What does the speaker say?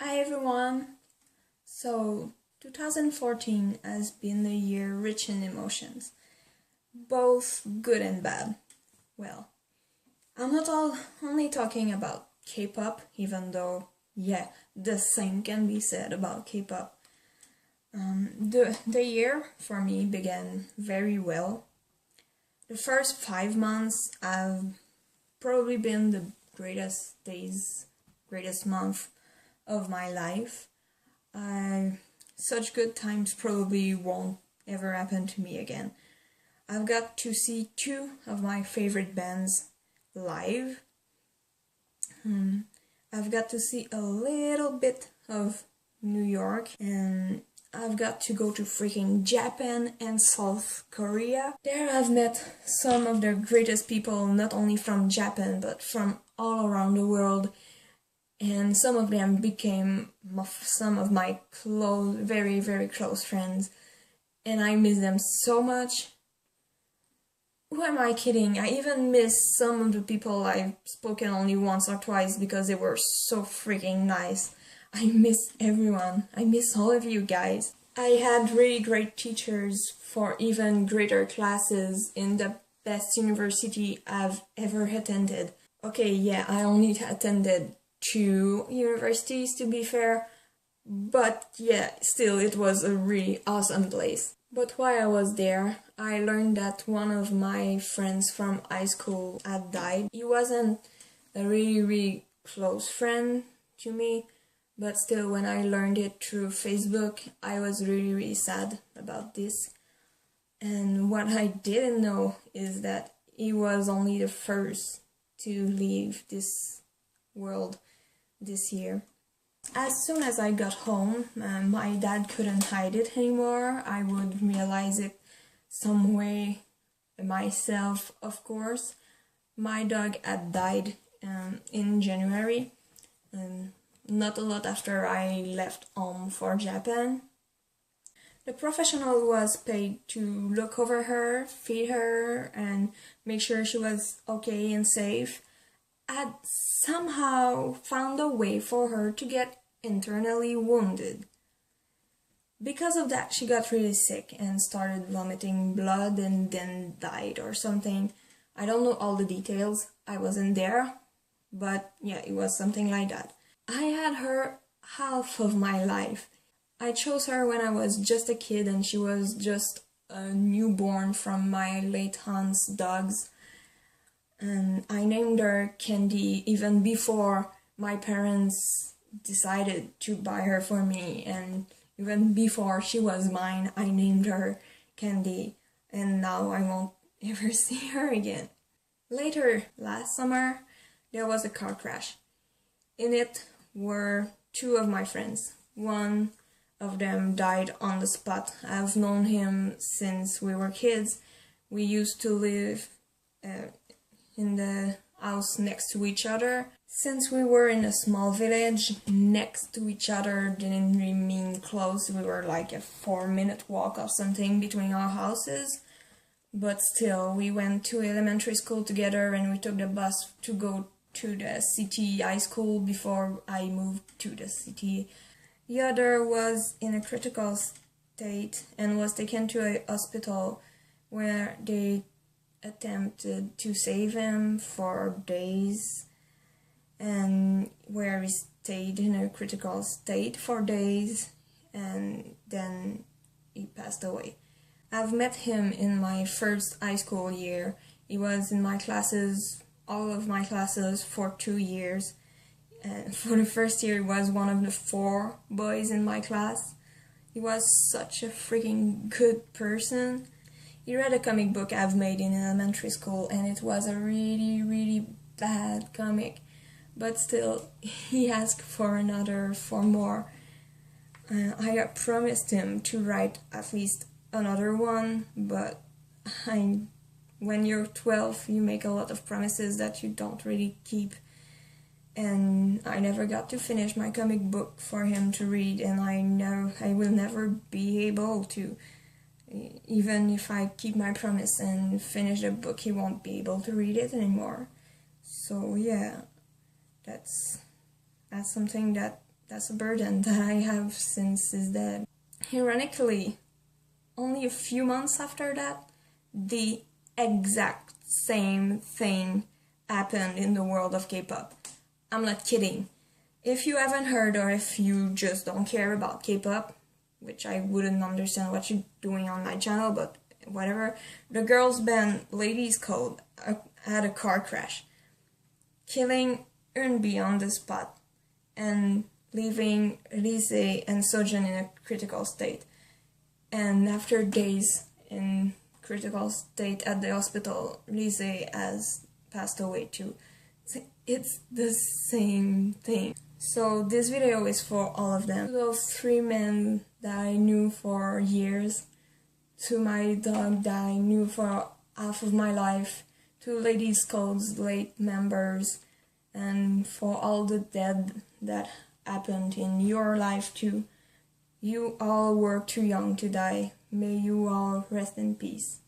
Hi everyone! So, 2014 has been a year rich in emotions, both good and bad. Well, I'm not only talking about K-pop, even though, yeah, the same can be said about K-pop. The year for me began very well. The first 5 months have probably been the greatest month of my life. Such good times probably won't ever happen to me again. I've got to see two of my favorite bands live. I've got to see a little bit of New York, and I've got to go to freaking Japan and South Korea. There I've met some of the greatest people, not only from Japan, but from all around the world. And some of them became some of my very, very close friends. And I miss them so much. Who am I kidding? I even miss some of the people I've spoken only once or twice because they were so freaking nice. I miss everyone. I miss all of you guys. I had really great teachers for even greater classes in the best university I've ever attended. Okay, yeah, I only attended 2 universities to be fair, but yeah, still it was a really awesome place. But while I was there, I learned that one of my friends from high school had died. He wasn't a really close friend to me, but still when I learned it through Facebook, I was really sad about this. And what I didn't know is that he was only the first to leave this world this year. As soon as I got home, my dad couldn't hide it anymore. I would realize it some way myself, of course. My dog had died in January, not a lot after I left home for Japan. The professional was paid to look over her, feed her, and make sure she was okay and safe. Had somehow found a way for her to get internally wounded. Because of that, she got really sick and started vomiting blood and then died or something. I don't know all the details, I wasn't there, but yeah, it was something like that. I had her half of my life. I chose her when I was just a kid and she was just a newborn from my late aunt's dogs. And I named her Candy even before my parents decided to buy her for me, and even before she was mine, I named her Candy, and now I won't ever see her again. Later, last summer, there was a car crash. In it were 2 of my friends. One of them died on the spot. I've known him since we were kids. We used to live in the house next to each other. Since we were in a small village, next to each other didn't really mean close. We were like a 4-minute walk or something between our houses. But still, we went to elementary school together and we took the bus to go to the city high school before I moved to the city. The other was in a critical state and was taken to a hospital where they attempted to save him for days, and where he stayed in a critical state for days, and then he passed away. I've met him in my first high school year. He was in my classes, all of my classes, for 2 years. And for the first year, he was one of the 4 boys in my class. He was such a freaking good person. He read a comic book I've made in elementary school, and it was a really bad comic. But still, he asked for more. I promised him to write at least another one, but when you're 12, you make a lot of promises that you don't really keep. And I never got to finish my comic book for him to read, and I know I will never be able to. Even if I keep my promise and finish the book, he won't be able to read it anymore. So yeah, that's something that that's a burden that I have since his death. Ironically, only a few months after that, the exact same thing happened in the world of K-pop. I'm not kidding. If you haven't heard, or if you just don't care about K-pop, which I wouldn't understand what you're doing on my channel, but whatever, the girls band Ladies Code had a car crash, killing Eunbi on the spot and leaving Rise and Sojin in a critical state. And after days in critical state at the hospital, Rise has passed away too. It's the same thing. So this video is for all of them. To those 3 men that I knew for years, to my dog that I knew for half of my life, to Ladies Code's late members, and for all the dead that happened in your life too. You all were too young to die. May you all rest in peace.